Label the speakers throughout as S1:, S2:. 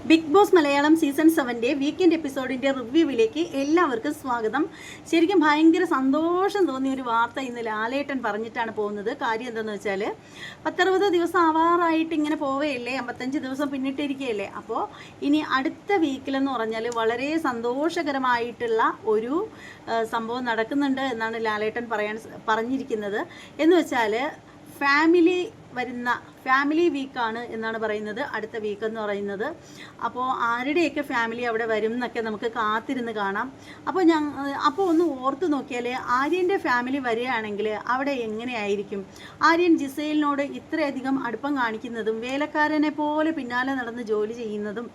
S1: Big Boss Malayalam season 7 weekend എപ്പിസോഡിൻ്റെ റിവ്യൂവിലേക്ക് എല്ലാവർക്കും സ്വാഗതം. ശരിക്കും ഭയങ്കര സന്തോഷം തോന്നിയ ഒരു വാർത്ത ഇന്ന് ലാലേട്ടൻ പറഞ്ഞിട്ടാണ് പോകുന്നത്. കാര്യം എന്താണെന്ന് വെച്ചാൽ 10-60 ദിവസം ആവാറായിട്ട് ഇങ്ങനെ പോവുകയല്ലേ, 55 ദിവസം പിന്നിട്ടിരിക്കുകയല്ലേ. അപ്പോൾ ഇനി അടുത്ത വീക്കിലെന്ന് പറഞ്ഞാൽ വളരെ സന്തോഷകരമായിട്ടുള്ള ഒരു സംഭവം നടക്കുന്നുണ്ട് എന്നാണ് ലാലേട്ടൻ പറഞ്ഞിരിക്കുന്നത്. എന്ന് വെച്ചാൽ ഫാമിലി വീക്കാണ് എന്നാണ് പറയുന്നത്, അടുത്ത വീക്ക് എന്ന് പറയുന്നത്. അപ്പോൾ ആരുടെയൊക്കെ ഫാമിലി അവിടെ വരും എന്നൊക്കെ നമുക്ക് കാത്തിരുന്ന് കാണാം. അപ്പോൾ ഒന്ന് ഓർത്ത് നോക്കിയാൽ ആര്യൻ്റെ ഫാമിലി വരികയാണെങ്കിൽ അവിടെ എങ്ങനെയായിരിക്കും? ആര്യൻ ജിസേലിനോട് ഇത്രയധികം അടുപ്പം കാണിക്കുന്നതും വേലക്കാരനെ പോലെ പിന്നാലെ നടന്ന് ജോലി ചെയ്യുന്നതും,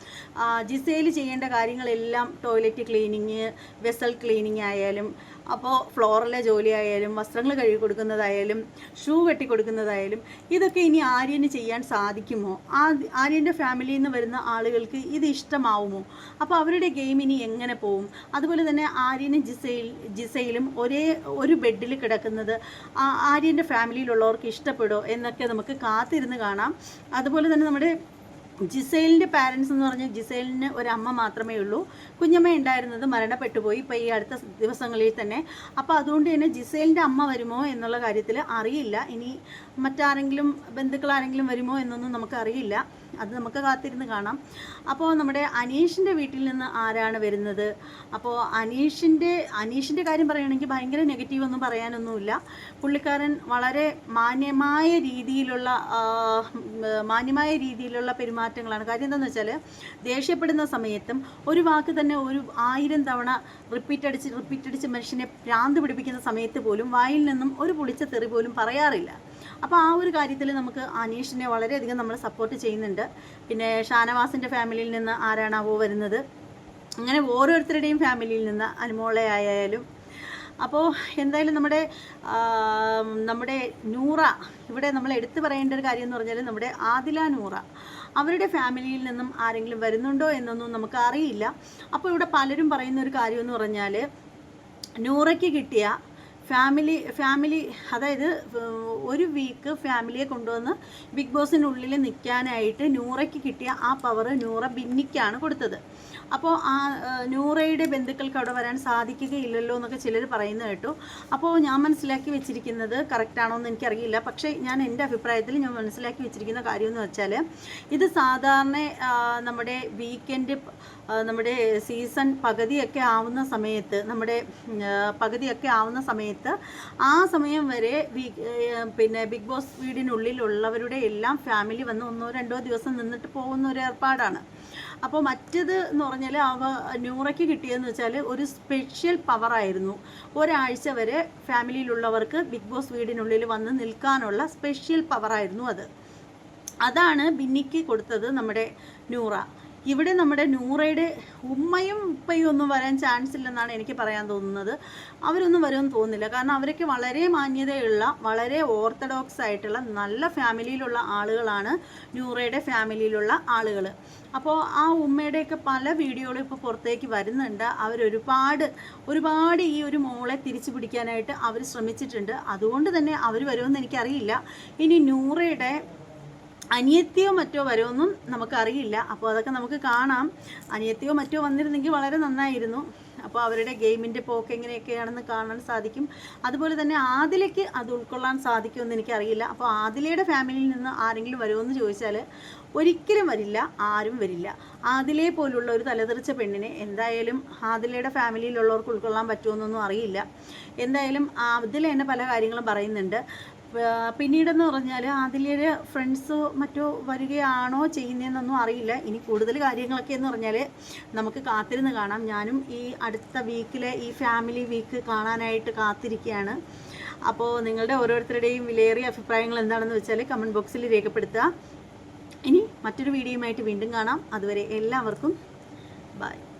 S1: ജിസേൽ ചെയ്യേണ്ട കാര്യങ്ങളെല്ലാം ടോയ്ലറ്റ് ക്ലീനിങ്, വെസൽ ക്ലീനിങ് ആയാലും, അപ്പോൾ ഫ്ലോറിലെ ജോലിയായാലും, വസ്ത്രങ്ങൾ കഴുകി കൊടുക്കുന്നതായാലും, ഷൂ കെട്ടി കൊടുക്കുന്നതായാലും, ഇതൊക്കെ ഇനി ആര്യന് ചെയ്യാൻ സാധിക്കുമോ? ആര്യൻ്റെ ഫാമിലിയിൽ നിന്ന് വരുന്ന ആളുകൾക്ക് ഇത് ഇഷ്ടമാവുമോ? അപ്പോൾ അവരുടെ ഗെയിം ഇനി എങ്ങനെ പോവും? അതുപോലെ തന്നെ ആര്യനും ജിസയിലും ഒരു ബെഡിൽ കിടക്കുന്നത് ആര്യൻ്റെ ഫാമിലിയിലുള്ളവർക്ക് ഇഷ്ടപ്പെടുമോ എന്നൊക്കെ നമുക്ക് കാത്തിരുന്ന് കാണാം. അതുപോലെ തന്നെ നമ്മുടെ ജിസേലിൻ്റെ പാരൻസ് എന്ന് പറഞ്ഞാൽ ജിസേലിന് ഒരമ്മ മാത്രമേ ഉള്ളൂ. കുഞ്ഞമ്മ ഉണ്ടായിരുന്നത് മരണപ്പെട്ടു പോയി ഇപ്പോൾ ഈ അടുത്ത ദിവസങ്ങളിൽ തന്നെ. അപ്പോൾ അതുകൊണ്ട് തന്നെ ജിസേലിൻ്റെ അമ്മ വരുമോ എന്നുള്ള കാര്യത്തിൽ അറിയില്ല. ഇനി മറ്റാരെങ്കിലും ബന്ധുക്കളാരെങ്കിലും വരുമോ എന്നൊന്നും നമുക്കറിയില്ല. അത് നമുക്ക് കാത്തിരുന്ന് കാണാം. അപ്പോൾ നമ്മുടെ അനീഷിൻ്റെ വീട്ടിൽ നിന്ന് ആരാണ് വരുന്നത്? അപ്പോൾ അനീഷിൻ്റെ കാര്യം പറയുകയാണെങ്കിൽ ഭയങ്കര നെഗറ്റീവ് ഒന്നും പറയാനൊന്നുമില്ല. പുള്ളിക്കാരൻ വളരെ മാന്യമായ രീതിയിലുള്ള പെരുമാറ്റങ്ങളാണ്. കാര്യം എന്താണെന്ന് വെച്ചാൽ ദേഷ്യപ്പെടുന്ന സമയത്തും ഒരു വാക്ക് തന്നെ 1000 തവണ റിപ്പീറ്റ് അടിച്ച് മനുഷ്യനെ ഭ്രാന്ത് പിടിപ്പിക്കുന്ന സമയത്ത് പോലും വായിൽ നിന്നും ഒരു പുളിച്ച തെറി പോലും പറയാറില്ല. അപ്പോൾ ആ ഒരു കാര്യത്തിൽ നമുക്ക് അനീഷിനെ വളരെയധികം നമ്മൾ സപ്പോർട്ട് ചെയ്യുന്നുണ്ട്. പിന്നെ ഷാനവാസിൻ്റെ ഫാമിലിയിൽ നിന്ന് ആരാണാവോ വരുന്നത്, അങ്ങനെ ഓരോരുത്തരുടെയും ഫാമിലിയിൽ നിന്ന് അനുമോളെ ആയാലും. അപ്പോൾ എന്തായാലും നമ്മുടെ നൂറ, ഇവിടെ നമ്മൾ എടുത്തു പറയേണ്ട ഒരു കാര്യം എന്ന് പറഞ്ഞാൽ നമ്മുടെ ആദില നൂറ, അവരുടെ ഫാമിലിയിൽ നിന്നും ആരെങ്കിലും വരുന്നുണ്ടോ എന്നൊന്നും നമുക്ക് അറിയില്ല. അപ്പോൾ ഇവിടെ പലരും പറയുന്ന ഒരു കാര്യം എന്ന് പറഞ്ഞാൽ നൂറയ്ക്ക് കിട്ടിയ ഫാമിലി അതായത് ഒരു വീക്ക് ഫാമിലിയെ കൊണ്ടുവന്ന് ബിഗ് ബോസിനുള്ളിൽ നിൽക്കാനായിട്ട് നൂറയ്ക്ക് കിട്ടിയ ആ പവർ നൂറ ബിന്നിക്കാണ് കൊടുത്തത്. അപ്പോൾ ആ നൂറയുടെ ബന്ധുക്കൾക്ക് അവിടെ വരാൻ സാധിക്കുകയില്ലല്ലോ എന്നൊക്കെ ചിലർ പറയുന്നത് കേട്ടു. അപ്പോൾ ഞാൻ മനസ്സിലാക്കി വെച്ചിരിക്കുന്നത് കറക്റ്റാണോ എന്ന് എനിക്കറിയില്ല. പക്ഷേ എൻ്റെ അഭിപ്രായത്തിൽ ഞാൻ മനസ്സിലാക്കി വെച്ചിരിക്കുന്ന കാര്യം എന്ന് വെച്ചാൽ ഇത് സാധാരണ നമ്മുടെ വീക്കെൻഡ് നമ്മുടെ സീസൺ പകുതിയൊക്കെ ആവുന്ന സമയത്ത് ആ സമയം വരെ പിന്നെ ബിഗ് ബോസ് വീടിനുള്ളിലുള്ളവരുടെ എല്ലാം ഫാമിലി വന്ന് 1-2 ദിവസം നിന്നിട്ട് പോകുന്ന ഒരു ഏർപ്പാടാണ്. അപ്പോൾ മറ്റേത് എന്ന് പറഞ്ഞാൽ നൂറയ്ക്ക് കിട്ടിയതെന്ന് വെച്ചാൽ ഒരു സ്പെഷ്യൽ പവറായിരുന്നു. ഒരാഴ്ച വരെ ഫാമിലിയിലുള്ളവർക്ക് ബിഗ് ബോസ് വീടിനുള്ളിൽ വന്ന് നിൽക്കാനുള്ള സ്പെഷ്യൽ പവറായിരുന്നു അതാണ് ബിന്നിക്ക് കൊടുത്തത് നമ്മുടെ നൂറ. ഇവിടെ നമ്മുടെ നൂറയുടെ ഉമ്മയും ഉപ്പയും ഒന്നും വരാൻ ചാൻസ് ഇല്ലെന്നാണ് എനിക്ക് പറയാൻ തോന്നുന്നത്. അവരൊന്നും വരുമെന്ന് തോന്നുന്നില്ല. കാരണം അവരൊക്കെ വളരെ മാന്യതയുള്ള, വളരെ ഓർത്തഡോക്സ് ആയിട്ടുള്ള നല്ല ഫാമിലിയിലുള്ള ആളുകളാണ് നൂറയുടെ ഫാമിലിയിലുള്ള ആളുകൾ. അപ്പോൾ ആ ഉമ്മയുടെയൊക്കെ പല വീഡിയോകളും ഇപ്പോൾ പുറത്തേക്ക് വരുന്നുണ്ട്. ഒരുപാട് ഈ ഒരു മോളെ തിരിച്ചു പിടിക്കാനായിട്ട് അവർ ശ്രമിച്ചിട്ടുണ്ട്. അതുകൊണ്ട് തന്നെ അവർ വരുമെന്ന് എനിക്കറിയില്ല. ഇനി നൂറയുടെ അനിയത്തിയോ മറ്റോ വരുമെന്നും നമുക്കറിയില്ല. അപ്പോൾ അതൊക്കെ നമുക്ക് കാണാം. അനിയത്തിയോ മറ്റോ വന്നിരുന്നെങ്കിൽ വളരെ നന്നായിരുന്നു. അപ്പോൾ അവരുടെ ഗെയിമിൻ്റെ പോക്ക് എങ്ങനെയൊക്കെയാണെന്ന് കാണാൻ സാധിക്കും. അതുപോലെ തന്നെ ആദിലയ്ക്ക് അത് ഉൾക്കൊള്ളാൻ സാധിക്കുമെന്ന് എനിക്കറിയില്ല. അപ്പോൾ ആദിലയുടെ ഫാമിലിയിൽ നിന്ന് ആരെങ്കിലും വരുമെന്ന് ചോദിച്ചാൽ ഒരിക്കലും വരില്ല, ആരും വരില്ല. ആദിലയെ പോലുള്ള ഒരു തലതെറിച്ച പെണ്ണിനെ എന്തായാലും ആദിലയുടെ ഫാമിലിയിലുള്ളവർക്ക് ഉൾക്കൊള്ളാൻ പറ്റുമെന്നൊന്നും അറിയില്ല. എന്തായാലും ആദില തന്നെ പല കാര്യങ്ങളും പറയുന്നുണ്ട്. പിന്നീടെന്ന് പറഞ്ഞാൽ അതിലൊരു ഫ്രണ്ട്സോ മറ്റോ വരികയാണോ ചെയ്യുന്നതെന്നൊന്നും അറിയില്ല. ഇനി കൂടുതൽ കാര്യങ്ങളൊക്കെ എന്ന് പറഞ്ഞാൽ നമുക്ക് കാത്തിരുന്ന് കാണാം. ഞാനും ഈ അടുത്ത വീക്കിലെ ഈ ഫാമിലി വീക്ക് കാണാനായിട്ട് കാത്തിരിക്കുകയാണ്. അപ്പോൾ നിങ്ങളുടെ ഓരോരുത്തരുടെയും വിലയേറിയ അഭിപ്രായങ്ങൾ എന്താണെന്ന് വെച്ചാൽ കമൻറ്റ് ബോക്സിൽ രേഖപ്പെടുത്തുക. ഇനി മറ്റൊരു വീഡിയോയുമായിട്ട് വീണ്ടും കാണാം. അതുവരെ എല്ലാവർക്കും ബൈ.